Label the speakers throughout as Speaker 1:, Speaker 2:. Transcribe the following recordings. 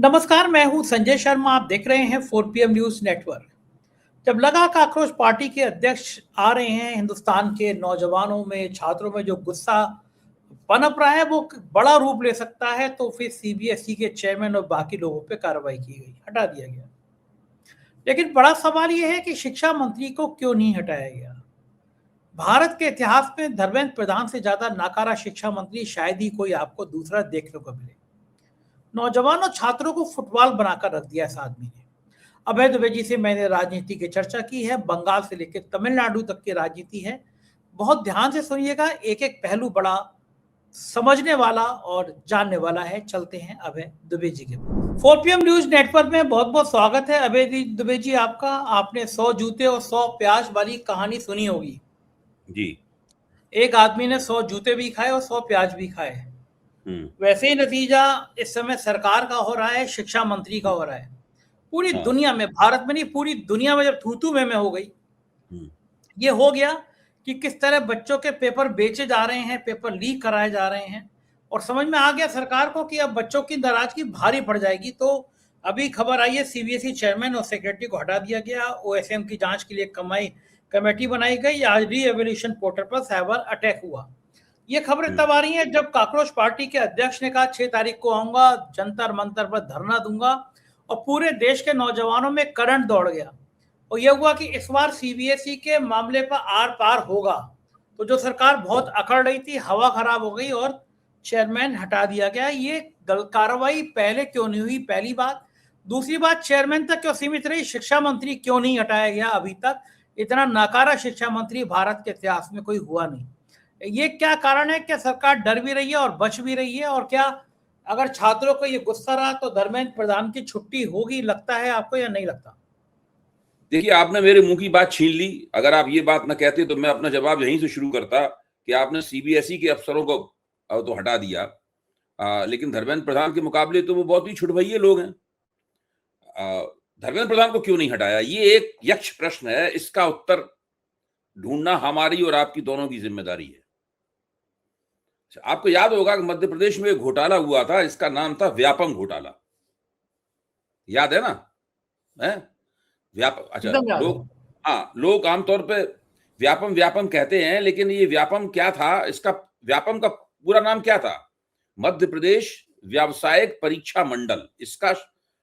Speaker 1: नमस्कार, मैं हूं संजय शर्मा। आप देख रहे हैं 4 PM न्यूज नेटवर्क। जब लगा काकरोच पार्टी के अध्यक्ष आ रहे हैं, हिंदुस्तान के नौजवानों में, छात्रों में जो गुस्सा पनप रहा है वो बड़ा रूप ले सकता है, तो फिर सीबीएसई के चेयरमैन और बाकी लोगों पे कार्रवाई की गई, हटा दिया गया। लेकिन बड़ा सवाल यह है कि शिक्षा मंत्री को क्यों नहीं हटाया गया। भारत के इतिहास में धर्मेंद्र प्रधान से ज्यादा नाकारा शिक्षा मंत्री शायद ही कोई आपको दूसरा देखने को मिले। नौजवानों छात्रों को फुटबॉल बनाकर रख दिया इस आदमी ने। अभय दुबे जी से मैंने राजनीति की चर्चा की है, बंगाल से लेकर तमिलनाडु तक की राजनीति है। बहुत ध्यान से सुनिएगा, एक एक पहलू बड़ा समझने वाला और जानने वाला है। चलते हैं अभय दुबे जी के पास। 4 PM न्यूज नेटवर्क में बहुत बहुत स्वागत है। अभय दुबे जी आपका। आपने 100 जूते और 100 प्याज वाली कहानी सुनी होगी
Speaker 2: जी।
Speaker 1: एक आदमी ने 100 जूते भी खाए और 100 प्याज भी खाए। वैसे ही नतीजा इस समय सरकार का हो रहा है, शिक्षा मंत्री का हो रहा है। पूरी दुनिया में, भारत में नहीं पूरी दुनिया में जब थू में हो गई, ये हो गया कि किस तरह बच्चों के पेपर बेचे जा रहे हैं, पेपर लीक कराए जा रहे हैं, और समझ में आ गया सरकार को कि अब बच्चों की नाराजगी भारी पड़ जाएगी। तो अभी खबर आई है, सीबीएसई चेयरमैन और सेक्रेटरी को हटा दिया गया। ओएसएम की जांच के लिए कमेटी बनाई गई। आज री-एवोल्यूशन पोर्टल पर साइबर अटैक हुआ। ये खबरें तब आ रही हैं जब काकरोच पार्टी के अध्यक्ष ने कहा 6 तारीख को आऊंगा, जंतर मंतर पर धरना दूंगा, और पूरे देश के नौजवानों में करंट दौड़ गया। और यह हुआ कि इस बार सीबीएसई के मामले पर आर पार होगा। तो जो सरकार बहुत अकड़ रही थी, हवा खराब हो गई और चेयरमैन हटा दिया गया। ये कार्रवाई पहले क्यों नहीं हुई, पहली बात। दूसरी बात, चेयरमैन तक क्यों सीमित रही, शिक्षा मंत्री क्यों नहीं हटाया गया अभी तक। इतना नाकारा शिक्षा मंत्री भारत के इतिहास में कोई हुआ नहीं। ये क्या कारण है? क्या सरकार डर भी रही है और बच भी रही है? और क्या अगर छात्रों को ये गुस्सा रहा तो धर्मेंद्र प्रधान की छुट्टी होगी, लगता है आपको, या नहीं लगता?
Speaker 2: देखिए, आपने मेरे मुंह की बात छीन ली। अगर आप ये बात ना कहते तो मैं अपना जवाब यहीं से शुरू करता कि आपने सीबीएसई के अफसरों को तो हटा दिया, लेकिन धर्मेंद्र प्रधान के मुकाबले तो वो बहुत ही छुटभइये लोग हैं। धर्मेंद्र प्रधान को क्यों नहीं हटाया, ये एक यक्ष प्रश्न है। इसका उत्तर ढूंढना हमारी और आपकी दोनों की जिम्मेदारी है। आपको याद होगा कि मध्य प्रदेश में एक घोटाला हुआ था, इसका नाम था व्यापम घोटाला। याद है ना? है अच्छा, लोग आमतौर पे व्यापम व्यापम कहते हैं, लेकिन ये व्यापम क्या था? इसका व्यापम का पूरा नाम क्या था? मध्य प्रदेश व्यावसायिक परीक्षा मंडल। इसका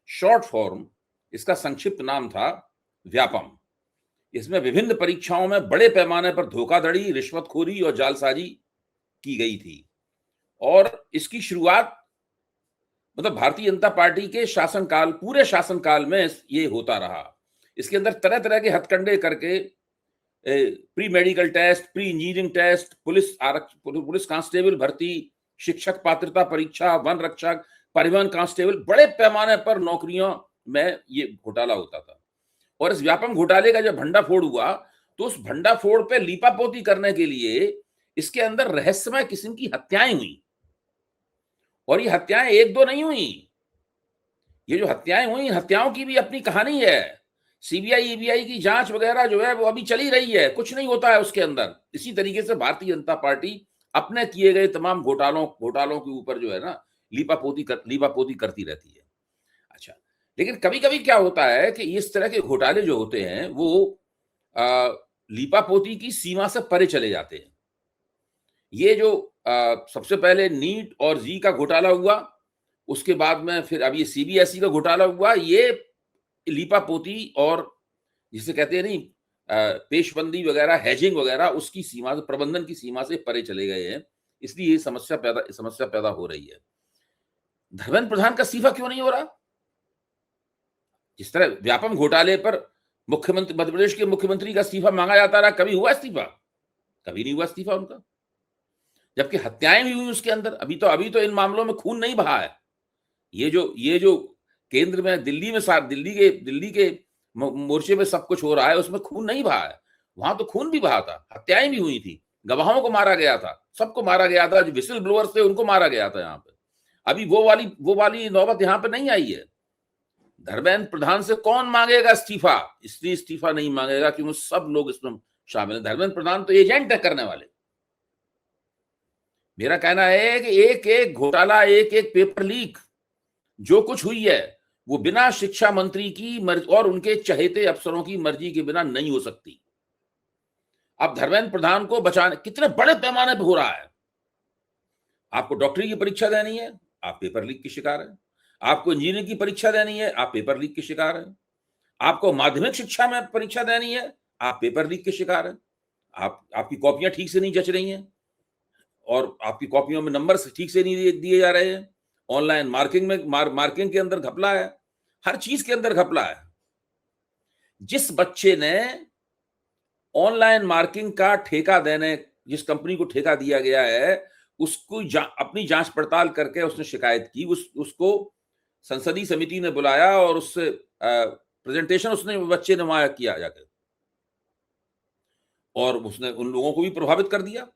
Speaker 2: शॉर्ट फॉर्म, इसका संक्षिप्त नाम था व्यापम। इसमें विभिन्न परीक्षाओं में बड़े पैमाने पर धोखाधड़ी, रिश्वतखोरी और जालसाजी की गई थी। और इसकी शुरुआत मतलब भारतीय जनता पार्टी के शासनकाल, पूरे शासनकाल में ये होता रहा। इसके अंदर तरह तरह के हथकंडे करके pre medical test, pre engineering test, police constable भर्ती, शिक्षक पात्रता परीक्षा, वन रक्षक, परिवहन कांस्टेबल, बड़े पैमाने पर नौकरियों में ये घोटाला होता था। और इस व्यापम घोटाले का जब भंडाफोड़ हुआ तो उस भंडाफोड़ पे लीपापोती करने के लिए इसके अंदर रहस्यमय किस्म की हत्याएं हुई। और ये हत्याएं एक दो नहीं हुई। ये जो हत्याएं हुई, हत्याओं की भी अपनी कहानी है। सीबीआई ईबीआई की जांच वगैरह जो है वो अभी चली रही है, कुछ नहीं होता है उसके अंदर। इसी तरीके से भारतीय जनता पार्टी अपने किए गए तमाम घोटालों के ऊपर जो है ना लीपापोती करती रहती है। अच्छा, लेकिन कभी कभी क्या होता है कि इस तरह के घोटाले जो होते हैं वो लीपापोती की सीमा से परे चले जाते हैं। ये जो सबसे पहले नीट और जी का घोटाला हुआ, उसके बाद में फिर अब ये सीबीएसई का घोटाला हुआ, ये लीपापोती और जिसे कहते हैं नहीं पेशबंदी वगैरह, हैजिंग वगैरह, उसकी सीमा से, प्रबंधन की सीमा से परे चले गए हैं। इसलिए ये समस्या पैदा हो रही है। धर्मेंद्र प्रधान का इस्तीफा क्यों नहीं हो रहा? जिस तरह व्यापम घोटाले पर मुख्यमंत्री, मध्य प्रदेश के मुख्यमंत्री का इस्तीफा मांगा जाता रहा, कभी हुआ इस्तीफा? कभी नहीं हुआ इस्तीफा उनका। जबकि हत्याएं भी हुई उसके अंदर। अभी तो इन मामलों में खून नहीं बहा है। ये जो केंद्र में, दिल्ली के मोर्चे में सब कुछ हो रहा है, उसमें खून नहीं बहा है। वहां तो खून भी बहा था, हत्याएं भी हुई थी, गवाहों को मारा गया था, सबको मारा गया था, जो विसिल ब्लोअर्स थे उनको मारा गया था। यहाँ पे अभी वो वाली नौबत यहाँ पे नहीं आई है। धर्मेंद्र प्रधान से कौन मांगेगा इस्तीफा? इसलिए इस्तीफा नहीं मांगेगा क्योंकि सब लोग इसमें शामिल है। धर्मेंद्र प्रधान तो एजेंट है करने वाले। मेरा कहना है कि एक एक घोटाला, एक एक पेपर लीक जो कुछ हुई है वो बिना शिक्षा मंत्री की मर्जी और उनके चहेते अफसरों की मर्जी के बिना नहीं हो सकती। अब धर्मेंद्र प्रधान को बचाने कितने बड़े पैमाने पर हो रहा है। आपको डॉक्टरी की परीक्षा देनी है, आप पेपर लीक की शिकार हैं। आपको इंजीनियरिंग की परीक्षा देनी है, आप पेपर लीक के शिकार हैं। आपको माध्यमिक शिक्षा में परीक्षा देनी है, आप पेपर लीक के शिकार हैं। आपकी कॉपियां ठीक से नहीं जच रही हैं और आपकी कॉपियों में नंबर ठीक से नहीं दिए जा रहे हैं। ऑनलाइन मार्किंग में मार्किंग के अंदर घपला है, हर चीज के अंदर घपला है। जिस बच्चे ने ऑनलाइन मार्किंग का ठेका देने, जिस कंपनी को ठेका दिया गया है, उसको अपनी जांच पड़ताल करके उसने शिकायत की, उसको संसदीय समिति ने बुलाया और उससे प्रेजेंटेशन उसने बच्चे ने वहां किया जाकर, और उसने उन लोगों को भी प्रभावित कर दिया।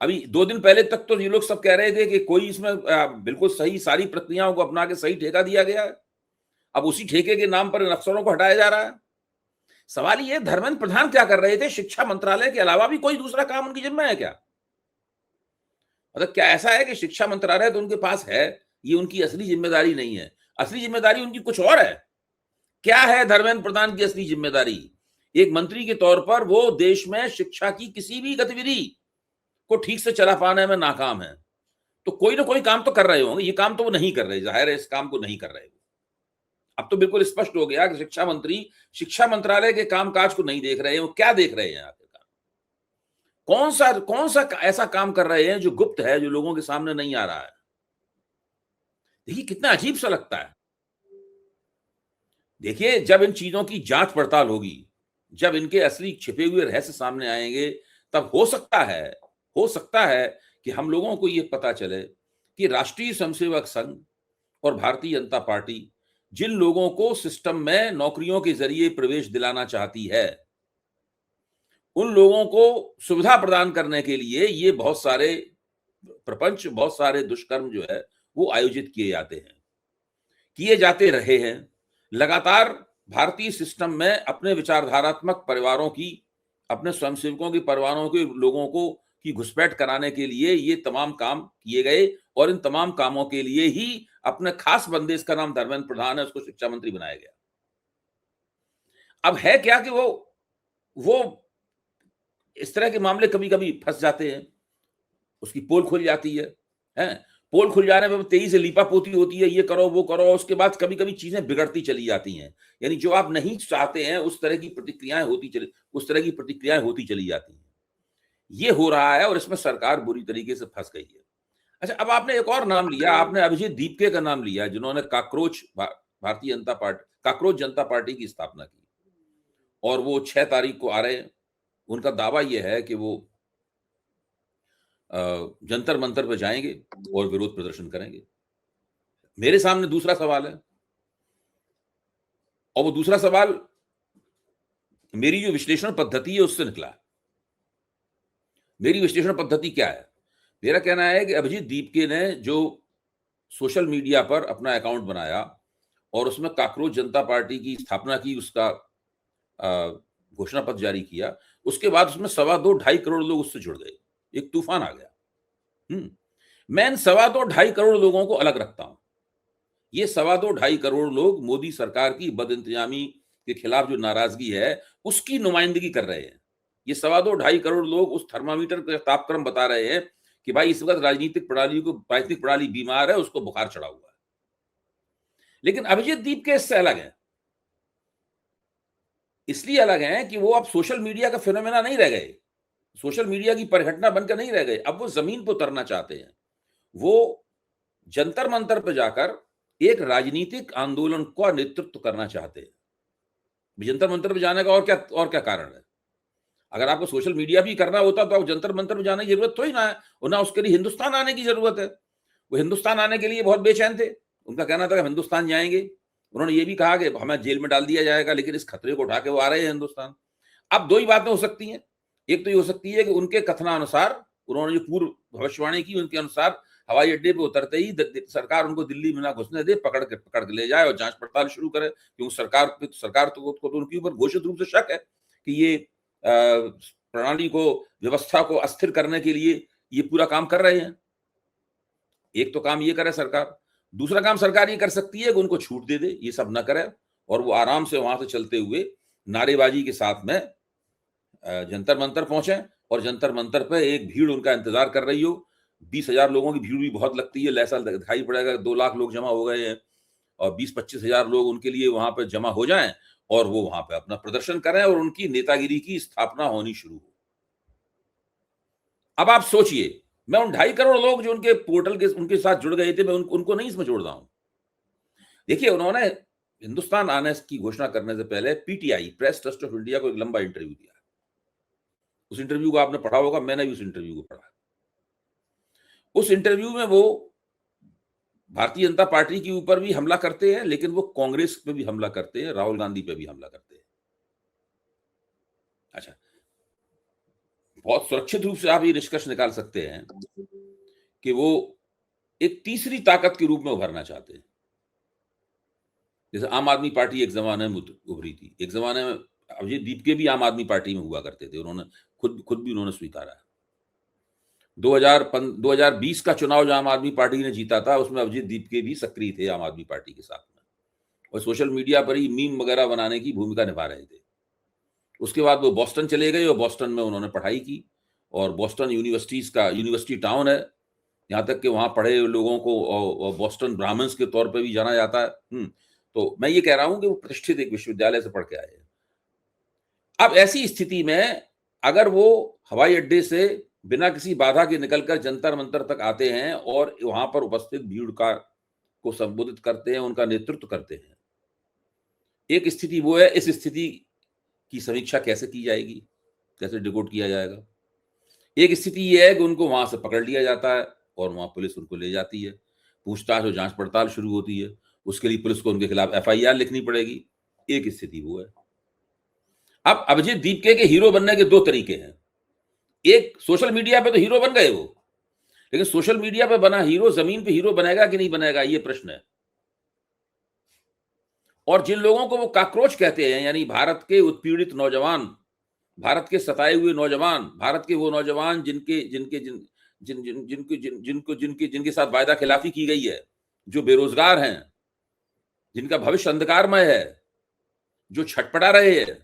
Speaker 2: अभी 2 दिन पहले तक तो ये लोग सब कह रहे थे कि कोई इसमें बिल्कुल सही सारी प्रक्रियाओं को अपना के सही ठेका दिया गया है। अब उसी ठेके के नाम पर इन अफसरों को हटाया जा रहा है। सवाल ये, धर्मेंद्र प्रधान क्या कर रहे थे? शिक्षा मंत्रालय के अलावा भी कोई दूसरा काम उनकी जिम्मे है क्या? मतलब क्या ऐसा है कि शिक्षा मंत्रालय तो उनके पास है, ये उनकी असली जिम्मेदारी नहीं है? असली जिम्मेदारी उनकी कुछ और है। क्या है धर्मेंद्र प्रधान की असली जिम्मेदारी? एक मंत्री के तौर पर वो देश में शिक्षा की किसी भी गतिविधि को ठीक से चला पाने में नाकाम है। तो कोई ना कोई काम तो कर रहे होंगे, ये काम तो वो नहीं कर रहे, जाहिर है इस काम को नहीं कर रहे। अब तो बिल्कुल स्पष्ट हो गया कि शिक्षा मंत्री शिक्षा मंत्रालय के कामकाज को नहीं देख रहे हैं। वो क्या देख रहे हैं आखिरकार? कौन सा ऐसा काम कर रहे हैं जो गुप्त है, जो लोगों के सामने नहीं आ रहा है? देखिए कितना अजीब सा लगता है। देखिए जब इन चीजों की जांच पड़ताल होगी, जब इनके असली छिपे हुए रहस्य सामने आएंगे, तब हो सकता है कि हम लोगों को यह पता चले कि राष्ट्रीय स्वयंसेवक संघ और भारतीय जनता पार्टी जिन लोगों को सिस्टम में नौकरियों के जरिए प्रवेश दिलाना चाहती है, उन लोगों को सुविधा प्रदान करने के लिए ये बहुत सारे प्रपंच, बहुत सारे दुष्कर्म जो है वो आयोजित किए जाते रहे हैं। लगातार भारतीय सिस्टम में अपने विचारधारात्मक परिवारों की, अपने स्वयंसेवकों के परिवारों के लोगों को की घुसपैठ कराने के लिए ये तमाम काम किए गए, और इन तमाम कामों के लिए ही अपने खास बंदे, इसका नाम धर्मेंद्र प्रधान है, उसको शिक्षा मंत्री बनाया गया। अब है क्या कि वो इस तरह के मामले कभी कभी फंस जाते हैं, उसकी पोल खुल जाती है, पोल खुल जाने पर तेजी से लीपापोती होती है, ये करो वो करो, उसके बाद कभी कभी चीजें बिगड़ती चली जाती हैं। यानी जो आप नहीं चाहते हैं उस तरह की प्रतिक्रियाएं होती चली जाती हैं। ये हो रहा है और इसमें सरकार बुरी तरीके से फंस गई है। अच्छा, अब आपने एक और नाम लिया, आपने अभिजीत दीपके का नाम लिया, जिन्होंने काकरोच जनता पार्टी की स्थापना की, और वो 6 तारीख को आ रहे हैं। उनका दावा यह है कि वो जंतर मंतर पर जाएंगे और विरोध प्रदर्शन करेंगे। मेरे सामने दूसरा सवाल है, और वो दूसरा सवाल मेरी जो विश्लेषण पद्धति है उससे निकला। मेरी विश्लेषण पद्धति क्या है? मेरा कहना है कि अभिजीत दीपके ने जो सोशल मीडिया पर अपना अकाउंट बनाया और उसमें काकरोच जनता पार्टी की स्थापना की, उसका घोषणा पत्र जारी किया, उसके बाद उसमें 2.25 करोड़ लोग उससे जुड़ गए, एक तूफान आ गया। मैं इन 2.25 करोड़ लोगों को अलग रखता हूं। ये 2.25 करोड़ लोग मोदी सरकार की बदइंतजामी के खिलाफ जो नाराजगी है उसकी नुमाइंदगी कर रहे हैं। ये 2.25 करोड़ लोग उस थर्मामीटर का तापक्रम बता रहे हैं कि भाई इस वक्त राजनीतिक प्रणाली बीमार है, उसको बुखार चढ़ा हुआ है। लेकिन अभिजीत दीपके इससे अलग है। इसलिए अलग है कि वो अब सोशल मीडिया का फिनोमेना नहीं रह गए, सोशल मीडिया की परिघटना बनकर नहीं रह गए। अब वो जमीन पर उतरना चाहते हैं। वो जंतर मंतर पर जाकर एक राजनीतिक आंदोलन का नेतृत्व करना चाहते हैं। जंतर मंतर पर जाने का और क्या कारण है? अगर आपको सोशल मीडिया भी करना होता तो आप जंतर मंतर पर जाने की जरूरत थोड़ी ना है, और ना उसके लिए हिंदुस्तान आने की जरूरत है। वो हिंदुस्तान आने के लिए बहुत बेचैन थे। उनका कहना था कि हिंदुस्तान जाएंगे। उन्होंने ये भी कहा कि हमें जेल में डाल दिया जाएगा, लेकिन इस खतरे को उठा के वो आ रहे हैं हिंदुस्तान। अब 2 ही बातें हो सकती हैं। एक तो ये हो सकती है कि उनके कथनानुसार, उन्होंने जो पूर्व भविष्यवाणी की, उनके अनुसार हवाई अड्डे पे उतरते ही सरकार उनको दिल्ली में ना घुसने दे, पकड़ के ले जाए और जांच पड़ताल शुरू करे, क्योंकि सरकार को तो उनके ऊपर घोषित रूप से शक है कि ये प्रणाली को, व्यवस्था को अस्थिर करने के लिए ये पूरा काम कर रहे हैं। एक तो काम ये करे सरकार। दूसरा काम सरकार ये कर सकती है कि उनको छूट दे दे, ये सब ना करे, और वो आराम से वहां से चलते हुए नारेबाजी के साथ में जंतर मंतर पहुंचे, और जंतर मंतर पे एक भीड़ उनका इंतजार कर रही हो। 20,000 लोगों की भीड़ भी बहुत लगती है, ऐसा दिखाई पड़ेगा 2 लाख लोग जमा हो गए हैं, और 20-25 हजार लोग उनके लिए वहां पर जमा हो जाएं और वो वहां पे अपना प्रदर्शन करें और उनकी नेतागिरी की स्थापना होनी शुरू हो। अब आप सोचिए, मैं उन 2.5 करोड़ लोग जो उनके पोर्टल के उनके साथ जुड़ गए थे, मैं उनको नहीं इसमें जोड़ रहा हूं। देखिए, उन्होंने हिंदुस्तान आने की घोषणा करने से पहले PTI, press trust of India को एक लंबा इंटरव्यू दिया। उस इंटरव्यू को आपने पढ़ा होगा, मैंने भी उस इंटरव्यू को पढ़ा। उस इंटरव्यू में वो भारतीय जनता पार्टी के ऊपर भी हमला करते हैं, लेकिन वो कांग्रेस पे भी हमला करते हैं, राहुल गांधी पे भी हमला करते हैं। अच्छा, बहुत सुरक्षित रूप से आप ये निष्कर्ष निकाल सकते हैं कि वो एक तीसरी ताकत के रूप में उभरना चाहते हैं। जैसे आम आदमी पार्टी एक जमाने में उभरी थी, एक जमाने में अभिजीत दीपके भी आम आदमी पार्टी में हुआ करते थे, उन्होंने खुद भी उन्होंने स्वीकारा। 2020 का चुनाव जो आम आदमी पार्टी ने जीता था, उसमें अभिजीत दीपके भी सक्रिय थे आम आदमी पार्टी के साथ में, और सोशल मीडिया पर ही मीम वगैरह बनाने की भूमिका निभा रहे थे। उसके बाद वो बॉस्टन चले गए और बॉस्टन में उन्होंने पढ़ाई की, और बॉस्टन यूनिवर्सिटी टाउन है, यहाँ तक कि वहां पढ़े लोगों को बॉस्टन ब्राह्मण्स के तौर पर भी जाना जाता है। तो मैं ये कह रहा हूं कि वो प्रतिष्ठित एक विश्वविद्यालय से पढ़ के आए हैं। अब ऐसी स्थिति में अगर वो हवाई अड्डे से बिना किसी बाधा के निकलकर जंतर मंतर तक आते हैं और वहां पर उपस्थित भीड़ को संबोधित करते हैं, उनका नेतृत्व करते हैं, एक स्थिति वो है। इस स्थिति की समीक्षा कैसे की जाएगी, कैसे डिकोड किया जाएगा? एक स्थिति ये है कि उनको वहां से पकड़ लिया जाता है और वहां पुलिस उनको ले जाती है, पूछताछ और जांच पड़ताल शुरू होती है, उसके लिए पुलिस को उनके खिलाफ एफआईआर लिखनी पड़ेगी। एक स्थिति वो है। अब अभिजीत दीपके के हीरो बनने के 2 तरीके हैं। एक, सोशल मीडिया पे तो हीरो बन गए वो, लेकिन सोशल मीडिया पे बना हीरो जमीन पे हीरो बनेगा कि नहीं बनेगा, ये प्रश्न है। और जिन लोगों को वो काक्रोच कहते हैं, यानी भारत के उत्पीड़ित नौजवान, भारत के सताए हुए नौजवान, भारत के वो नौजवान जिनके साथ वायदा खिलाफी की गई है, जो बेरोजगार हैं, जिनका भविष्य अंधकारमय है, जो छटपटा रहे हैं,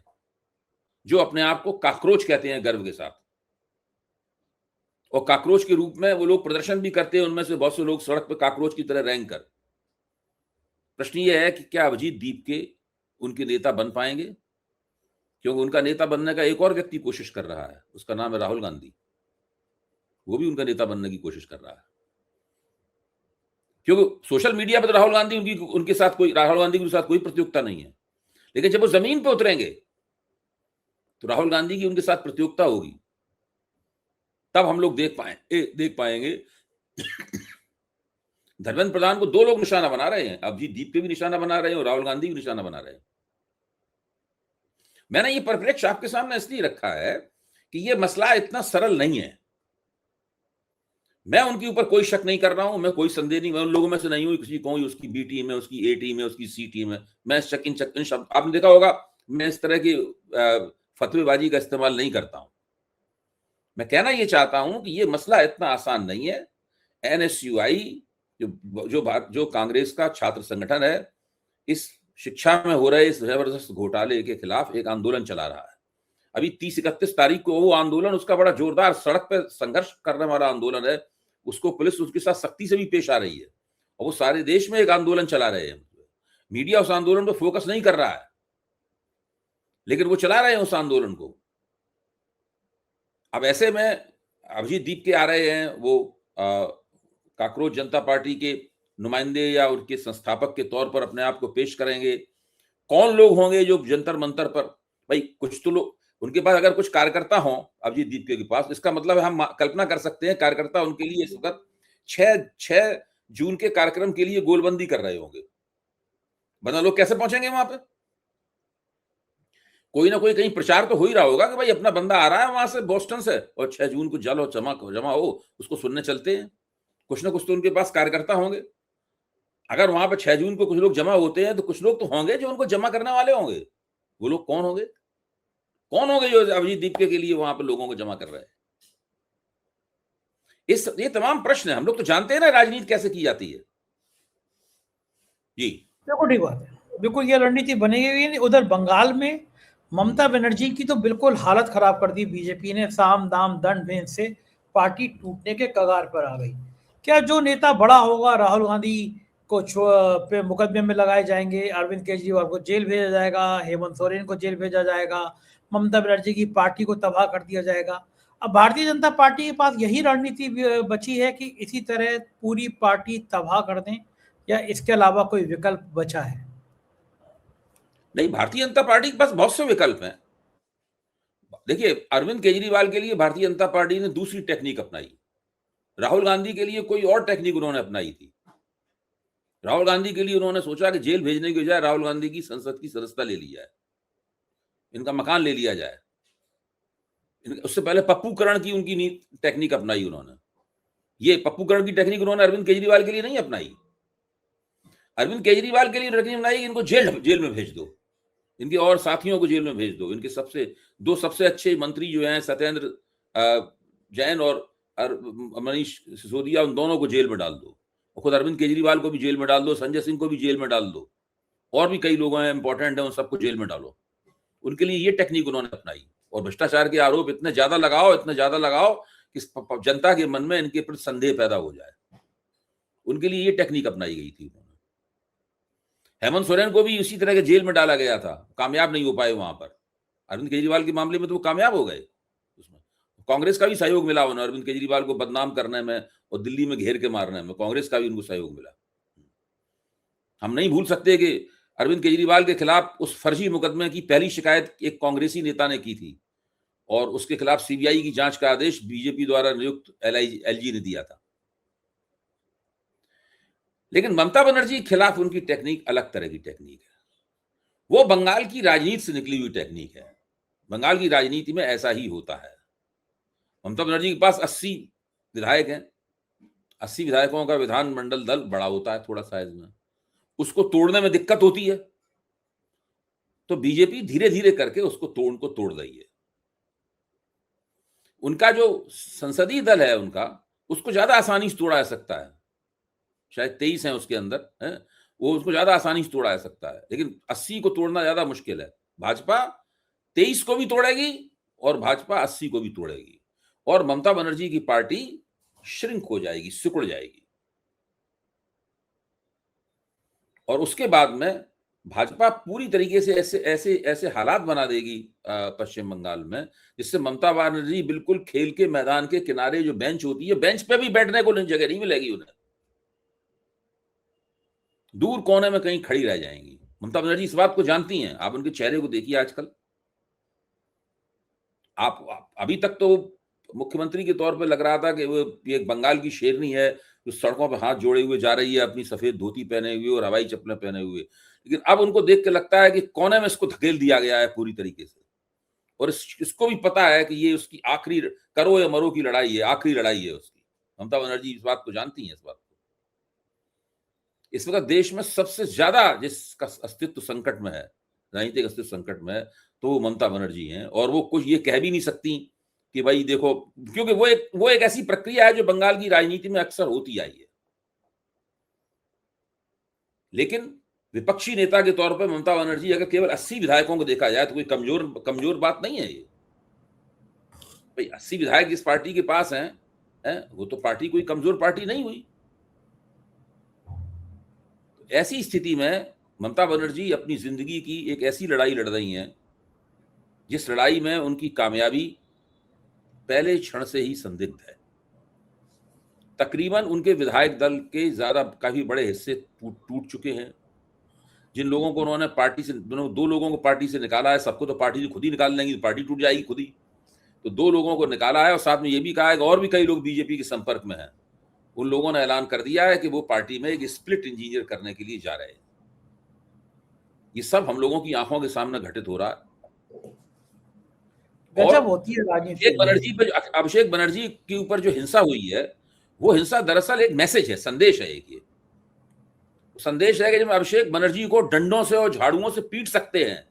Speaker 2: जो अपने आप को काक्रोच कहते हैं गर्व के साथ, और काक्रोच के रूप में वो लोग प्रदर्शन भी करते हैं। उनमें से बहुत से लोग सड़क पर काक्रोच की तरह रेंग कर। प्रश्न ये है कि क्या अभिजीत दीपके उनके नेता बन पाएंगे? क्योंकि उनका नेता बनने का एक और व्यक्ति कोशिश कर रहा है, उसका नाम है राहुल गांधी। वो भी उनका नेता बनने की कोशिश कर रहा है, क्योंकि सोशल मीडिया पर तो राहुल गांधी उनके साथ कोई प्रतियोगिता नहीं है, लेकिन जब वो जमीन पर उतरेंगे तो राहुल गांधी की उनके साथ प्रतियोगिता होगी। तब हम लोग देख पाएंगे धर्मेंद्र प्रधान को 2 लोग निशाना बना रहे हैं, अभिजीत दीपके भी निशाना बना रहे हैं और राहुल गांधी भी निशाना बना रहे हैं। मैंने ये परिप्रेक्ष्य आपके सामने इसलिए रखा है कि ये मसला इतना सरल नहीं है। मैं उनके ऊपर कोई शक नहीं कर रहा हूं, मैं कोई संदेह नहीं, मैं उन लोगों में से नहीं हूं किसी को उसकी बी टीम है, उसकी ए टीम है, उसकी सी टीम है। मैं इन शब्द आपने देखा होगा, मैं इस तरह की फतवेबाजी का इस्तेमाल नहीं करता हूं। मैं कहना यह चाहता हूं कि यह मसला इतना आसान नहीं है। एनएसयूआई जो कांग्रेस का छात्र संगठन है, इस शिक्षा में हो रहे इस जबरदस्त घोटाले के खिलाफ एक आंदोलन चला रहा है। अभी 30-31 तारीख को वो आंदोलन, उसका बड़ा जोरदार सड़क पर संघर्ष करने वाला आंदोलन है, उसको पुलिस उसके साथ सख्ती से भी पेश आ रही है, और वो सारे देश में एक आंदोलन चला रहे हैं। मीडिया उस आंदोलन पर फोकस नहीं कर रहा है, लेकिन वो चला रहे हैं उस आंदोलन को। अब ऐसे में अभिजीत दीपके आ रहे हैं, वो काकरोच जनता पार्टी के नुमाइंदे या उनके संस्थापक के तौर पर अपने आप को पेश करेंगे। कौन लोग होंगे जो जंतर मंतर पर, भाई कुछ तो लोग उनके पास, अगर कुछ कार्यकर्ता हों अभिजीत दीपके के पास, इसका मतलब है हम कल्पना कर सकते हैं कार्यकर्ता उनके लिए इस वक्त 6 जून के कार्यक्रम के लिए गोलबंदी कर रहे होंगे, वरना लोग कैसे पहुंचेंगे वहां पे? कोई ना कोई कहीं प्रचार तो हो ही रहा होगा कि भाई अपना बंदा आ रहा है वहां से बॉस्टन से, और 6 जून को जमा हो, उसको सुनने चलते हैं। कुछ ना कुछ तो उनके पास कार्यकर्ता होंगे। अगर वहां पर 6 जून को कुछ लोग जमा होते हैं तो कुछ लोग तो होंगे जो उनको जमा करने वाले होंगे। वो लोग कौन होंगे? कौन होंगे जो अभिजीत दीपके के लिए वहां पर लोगों को जमा कर रहे हैं? ये तमाम प्रश्न है। हम लोग तो जानते हैं ना राजनीति कैसे की जाती है। जी
Speaker 1: बिल्कुल ठीक बात है, बिल्कुल ये रणनीति बनेगी भी नहीं। उधर बंगाल में ममता बनर्जी की तो बिल्कुल हालत खराब कर दी बीजेपी ने, साम दाम दंड भेद से पार्टी टूटने के कगार पर आ गई। क्या जो नेता बड़ा होगा, राहुल गांधी को पे मुकदमे में लगाए जाएंगे, अरविंद केजरीवाल को जेल भेजा जाएगा, हेमंत सोरेन को जेल भेजा जाएगा, ममता बनर्जी की पार्टी को तबाह कर दिया जाएगा। अब भारतीय जनता पार्टी के पास यही रणनीति बची है कि इसी तरह पूरी पार्टी तबाह कर दें, या इसके अलावा कोई विकल्प बचा है?
Speaker 2: नहीं, भारतीय जनता पार्टी के पास बहुत से विकल्प हैं। देखिए, अरविंद केजरीवाल के लिए भारतीय जनता पार्टी ने दूसरी टेक्निक अपनाई, राहुल गांधी के लिए कोई और टेक्निक उन्होंने अपनाई थी। राहुल गांधी के लिए उन्होंने सोचा कि जेल भेजने की बजाय राहुल गांधी की संसद की सदस्यता ले ली जाए, इनका मकान ले लिया जाए। उससे पहले पप्पूकरण की उनकी टेक्निक अपनाई उन्होंने। ये पप्पूकरण की टेक्निक उन्होंने अरविंद केजरीवाल के लिए नहीं अपनाई। अरविंद केजरीवाल के लिए टेक्निक अपनाई, इनको जेल में भेज दो, इनके और साथियों को जेल में भेज दो। इनके दो सबसे अच्छे मंत्री जो हैं, सत्येंद्र जैन और मनीष सिसोदिया, उन दोनों को जेल में डाल दो। और खुद अरविंद केजरीवाल को भी जेल में डाल दो, संजय सिंह को भी जेल में डाल दो, और भी कई लोग हैं इंपॉर्टेंट हैं, उन सबको जेल में डालो। उनके लिए ये टेक्निक उन्होंने अपनाई। और भ्रष्टाचार के आरोप इतने ज्यादा लगाओ कि जनता के मन में इनके प्रति संदेह पैदा हो जाए। उनके लिए ये टेक्निक अपनाई गई थी। हेमंत सोरेन को भी उसी तरह के जेल में डाला गया था, कामयाब नहीं हो पाए वहां पर। अरविंद केजरीवाल के मामले में तो वो कामयाब हो गए। उसमें कांग्रेस का भी सहयोग मिला उन्हें, अरविंद केजरीवाल को बदनाम करने में और दिल्ली में घेर के मारने में कांग्रेस का भी उनको सहयोग मिला। हम नहीं भूल सकते कि अरविंद केजरीवाल के खिलाफ उस फर्जी मुकदमे की पहली शिकायत एक कांग्रेसी नेता ने की थी, और उसके खिलाफ सीबीआई की जांच का आदेश बीजेपी द्वारा नियुक्त एलजी ने दिया था। लेकिन ममता बनर्जी के खिलाफ उनकी टेक्निक अलग तरह की टेक्निक है। वो बंगाल की राजनीति से निकली हुई टेक्निक है। बंगाल की राजनीति में ऐसा ही होता है। ममता बनर्जी के पास 80 विधायक हैं। 80 विधायकों का विधानमंडल दल बड़ा होता है थोड़ा साइज में, उसको तोड़ने में दिक्कत होती है, तो बीजेपी धीरे धीरे करके उसको तोड़ रही है। उनका जो संसदीय दल है उनका, उसको ज्यादा आसानी से तोड़ा जा सकता है। शायद 23 हैं उसके अंदर, है वो, उसको ज्यादा आसानी से तोड़ा जा सकता है। लेकिन 80 को तोड़ना ज्यादा मुश्किल है। भाजपा 23 को भी तोड़ेगी और भाजपा 80 को भी तोड़ेगी, और ममता बनर्जी की पार्टी श्रिंक हो जाएगी, सिकुड़ जाएगी। और उसके बाद में भाजपा पूरी तरीके से ऐसे हालात बना देगी पश्चिम बंगाल में, जिससे ममता बनर्जी बिल्कुल खेल के मैदान के किनारे जो बेंच होती है, बेंच पे भी बैठने को जगह नहीं मिलेगी उन्हें, दूर कोने में कहीं खड़ी रह जाएंगी। ममता बनर्जी इस बात को जानती हैं। आप उनके चेहरे को देखिए आजकल। आप अभी तक तो मुख्यमंत्री के तौर पे लग रहा था कि वो एक बंगाल की शेरनी है जो सड़कों पर हाथ जोड़े हुए जा रही है, अपनी सफेद धोती पहने हुए और हवाई चप्पलें पहने हुए। लेकिन अब उनको देख के लगता है कि कोने में इसको धकेल दिया गया है पूरी तरीके से, और इसको भी पता है कि ये उसकी आखिरी करो या मरो की लड़ाई है, आखिरी लड़ाई है उसकी। ममता बनर्जी इस बात को जानती है। इस बात को इस वक्त देश में सबसे ज्यादा जिसका अस्तित्व संकट में है, राजनीतिक अस्तित्व संकट में है, तो वो ममता बनर्जी हैं। और वो कुछ ये कह भी नहीं सकती कि भाई देखो, क्योंकि वो एक ऐसी प्रक्रिया है जो बंगाल की राजनीति में अक्सर होती आई है। लेकिन विपक्षी नेता के तौर पर ममता बनर्जी, अगर केवल 80 विधायकों को देखा जाए तो कोई कमजोर बात नहीं है ये। भाई 80 विधायक जिस पार्टी के पास हैं, वो तो पार्टी कोई कमजोर पार्टी नहीं हुई। ऐसी स्थिति में ममता बनर्जी अपनी जिंदगी की एक ऐसी लड़ाई लड़ रही हैं जिस लड़ाई में उनकी कामयाबी पहले क्षण से ही संदिग्ध है। तकरीबन उनके विधायक दल के काफी बड़े हिस्से टूट चुके हैं। जिन लोगों को उन्होंने पार्टी से, 2 लोगों को पार्टी से निकाला है, सबको तो पार्टी से खुद ही निकाल लेंगी, तो पार्टी टूट जाएगी खुद ही। तो 2 लोगों को निकाला है, और साथ में ये भी कहा है कि और भी कई लोग बीजेपी के संपर्क में हैं। उन लोगों ने ऐलान कर दिया है कि वो पार्टी में एक स्प्लिट इंजीनियर करने के लिए जा रहे हैं। ये सब हम लोगों की आंखों के सामने घटित हो रहा है।
Speaker 1: गजब होती है राजनीति।
Speaker 2: अभिषेक बनर्जी के ऊपर जो हिंसा हुई है, वो हिंसा दरअसल एक मैसेज है, संदेश है। एक ये संदेश है कि जब अभिषेक बनर्जी को डंडों से और झाड़ुओं से पीट सकते हैं,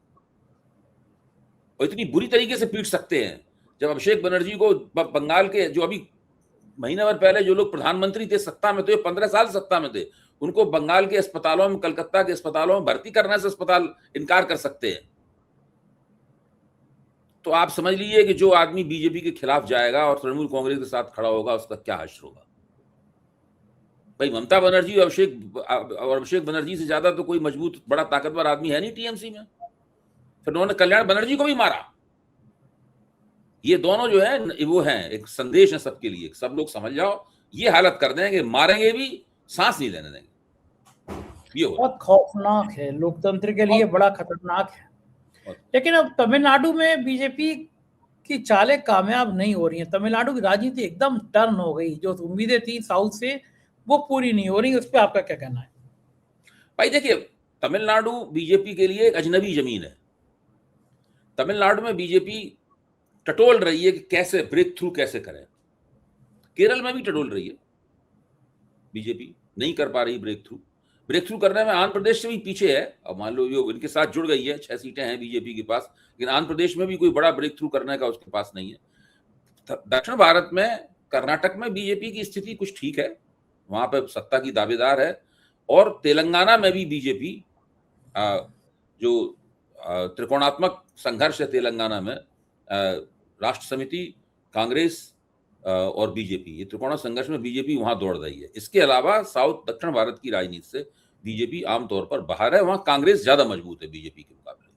Speaker 2: और इतनी बुरी तरीके से पीट सकते हैं, जब अभिषेक बनर्जी को बंगाल के जो अभी महीने भर पहले जो लोग प्रधानमंत्री थे सत्ता में, तो ये 15 साल सत्ता में थे, उनको बंगाल के अस्पतालों में, कलकत्ता के अस्पतालों में भर्ती करने से अस्पताल इनकार कर सकते हैं। तो आप समझ लीजिए कि जो आदमी बीजेपी के खिलाफ जाएगा और तृणमूल कांग्रेस के साथ खड़ा होगा, उसका क्या हश्र होगा। भाई ममता बनर्जी और अभिषेक बनर्जी से ज्यादा तो कोई मजबूत बड़ा ताकतवर आदमी है नहीं टीएमसी में। फिर उन्होंने कल्याण बनर्जी को भी मारा। ये दोनों जो है वो हैं, एक संदेश है सबके लिए, सब लोग समझ जाओ, ये हालत कर देंगे, मारेंगे भी, सांस नहीं लेने देंगे। ये
Speaker 1: बहुत खौफनाक है, लोकतंत्र के लिए बड़ा खतरनाक है। लेकिन अब तमिलनाडु में बीजेपी की चालें कामयाब नहीं हो रही हैं। तमिलनाडु की राजनीति एकदम टर्न हो गई, जो उम्मीदें थी साउथ से वो पूरी नहीं हो रही। उस पर आपका क्या कहना है?
Speaker 2: भाई देखिए, तमिलनाडु बीजेपी के लिए एक अजनबी जमीन है। तमिलनाडु में बीजेपी टटोल रही है कि कैसे ब्रेक थ्रू कैसे करें। केरल में भी टटोल रही है, बीजेपी नहीं कर पा रही ब्रेक थ्रू करने में। आंध्र प्रदेश से भी पीछे है। अब मान लो जो इनके साथ जुड़ गई है, 6 सीटें हैं बीजेपी के पास, लेकिन आंध्र प्रदेश में भी कोई बड़ा ब्रेक थ्रू करने का उसके पास नहीं है। दक्षिण भारत में कर्नाटक में बीजेपी की स्थिति कुछ ठीक है, वहां पर सत्ता की दावेदार है। और तेलंगाना में भी बीजेपी जो त्रिकोणात्मक संघर्ष है तेलंगाना में, राष्ट्र समिति, कांग्रेस और बीजेपी, ये त्रिकोणा संघर्ष में बीजेपी वहां दौड़ रही है। इसके अलावा साउथ दक्षिण भारत की राजनीति से बीजेपी आमतौर पर बाहर है, वहां कांग्रेस ज्यादा मजबूत है बीजेपी के मुकाबले।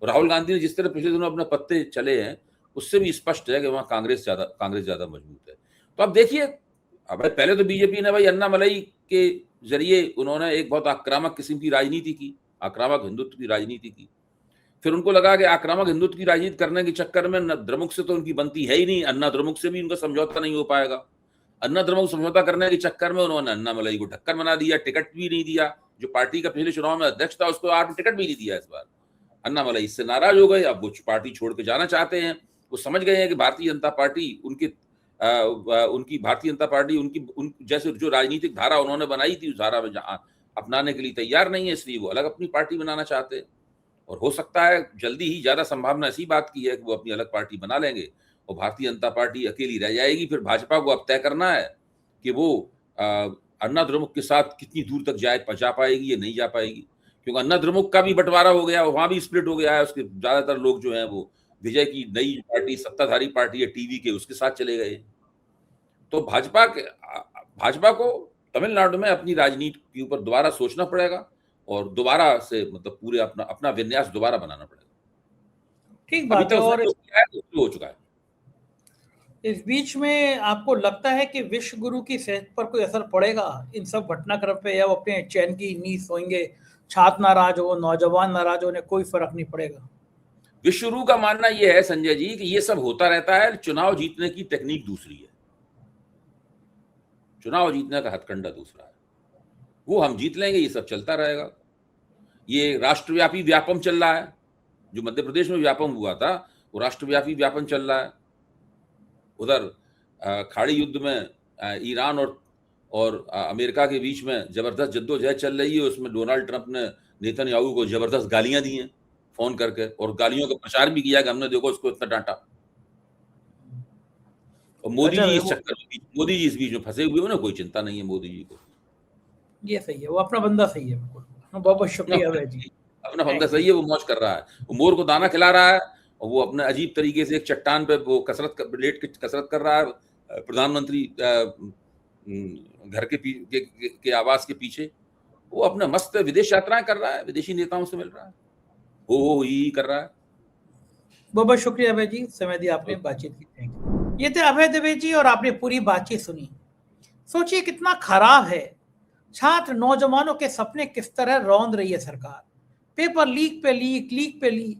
Speaker 2: और राहुल गांधी ने जिस तरह पिछले दिनों अपने पत्ते चले हैं, उससे भी स्पष्ट है कि वहां कांग्रेस ज्यादा मजबूत है। तो अब देखिए, अब पहले तो बीजेपी ने भाई अन्नामलई के जरिए उन्होंने एक बहुत आक्रामक किस्म की राजनीति की, आक्रामक हिंदुत्व की राजनीति की। फिर उनको लगा कि आक्रामक हिंदुत्व की राजनीति करने के चक्कर में द्रमुक से तो उनकी बनती है ही नहीं, अन्ना द्रमुक से भी उनका समझौता नहीं हो पाएगा। अन्ना द्रमुक समझौता करने के चक्कर में उन्होंने अन्नामलई को ढक्कन बना दिया, टिकट भी नहीं दिया। जो पार्टी का पिछले चुनाव में अध्यक्ष था, उसको आपने टिकट भी नहीं दिया इस बार। अन्नामलई इससे नाराज हो गए, अब वो पार्टी छोड़ के जाना चाहते हैं। वो समझ गए हैं कि भारतीय जनता पार्टी उनकी जैसे जो राजनीतिक धारा उन्होंने बनाई थी, उस धारा में अपनाने के लिए तैयार नहीं है, इसलिए वो अलग अपनी पार्टी बनाना चाहते हैं। और हो सकता है जल्दी ही, ज्यादा संभावना ऐसी बात की है कि वो अपनी अलग पार्टी बना लेंगे और भारतीय जनता पार्टी अकेली रह जाएगी। फिर भाजपा को अब तय करना है कि वो अन्ना द्रमुक के साथ कितनी दूर तक जा पाएगी या नहीं जा पाएगी, क्योंकि अन्ना द्रमुक का भी बंटवारा हो गया, वहां भी स्प्लिट हो गया है। उसके ज्यादातर लोग जो हैं वो विजय की नई पार्टी, सत्ताधारी पार्टी है टीवी के, उसके साथ चले गए। तो भाजपा को तमिलनाडु में अपनी राजनीति के ऊपर दोबारा सोचना पड़ेगा और दोबारा से मतलब पूरे अपना विन्यास दोबारा बनाना पड़ेगा।
Speaker 1: ठीक बात है। और
Speaker 2: हो चुका है।
Speaker 1: इस बीच में आपको लगता है कि विश्व गुरु की सेहत पर कोई असर पड़ेगा इन सब घटनाक्रम पे, या वो अपने चैन की नींद सोएंगे? छात्र नाराज हो, नौजवान नाराज होने, कोई फर्क नहीं पड़ेगा।
Speaker 2: विश्व गुरु का मानना यह है संजय जी कि ये सब होता रहता है, चुनाव जीतने की टेक्निक दूसरी है, चुनाव जीतने का हथकंडा दूसरा है। वो हम जीत लेंगे, ये सब चलता रहेगा। ये राष्ट्रव्यापी व्यापम चल रहा है, जो मध्य प्रदेश में व्यापम हुआ था वो राष्ट्रव्यापी व्यापम चल रहा है। उधर खाड़ी युद्ध में ईरान और अमेरिका के बीच में जबरदस्त जद्दोजहद चल रही है। उसमें डोनाल्ड ट्रंप ने नेतन्याहू को जबरदस्त गालियां दी हैं फोन करके, और गालियों का प्रचार भी किया कि हमने देखो उसको इतना डांटा। और मोदी जी इस चक्कर में, मोदी जी इस बीच में फंसे हुए, उन्हें कोई चिंता नहीं है मोदी जी को।
Speaker 1: ये सही है, वो अपना बंदा सही है। बिल्कुल, बहुत बहुत शुक्रिया अभय जी।
Speaker 2: अपना बंदा सही है, वो मौज कर रहा है, वो मोर को दाना खिला रहा है, और वो अपने अजीब तरीके से एक चट्टान पे वो लेट के कसरत कर रहा है, प्रधानमंत्री घर के आवास के पीछे। वो अपने मस्त विदेश यात्राएं कर रहा है, विदेशी नेताओं से मिल रहा है, हो ही कर रहा है।
Speaker 1: बहुत बहुत शुक्रिया अभय जी, समय दिया आपने, बातचीत की। Thank you. ये थे अभय दुबे जी और आपने पूरी बातचीत सुनी। सोचिए कितना खराब है, छात्र नौजवानों के सपने किस तरह रौंद रही है सरकार। पेपर लीक पे लीक।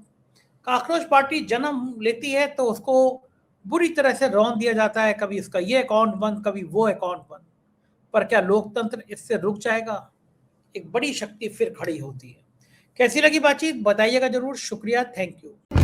Speaker 1: काकरोच पार्टी जन्म लेती है तो उसको बुरी तरह से रौंद दिया जाता है, कभी इसका ये अकाउंट बंद, कभी वो अकाउंट बंद। पर क्या लोकतंत्र इससे रुक जाएगा? एक बड़ी शक्ति फिर खड़ी होती है। कैसी लगी बातचीत बताइएगा जरूर। शुक्रिया, थैंक यू।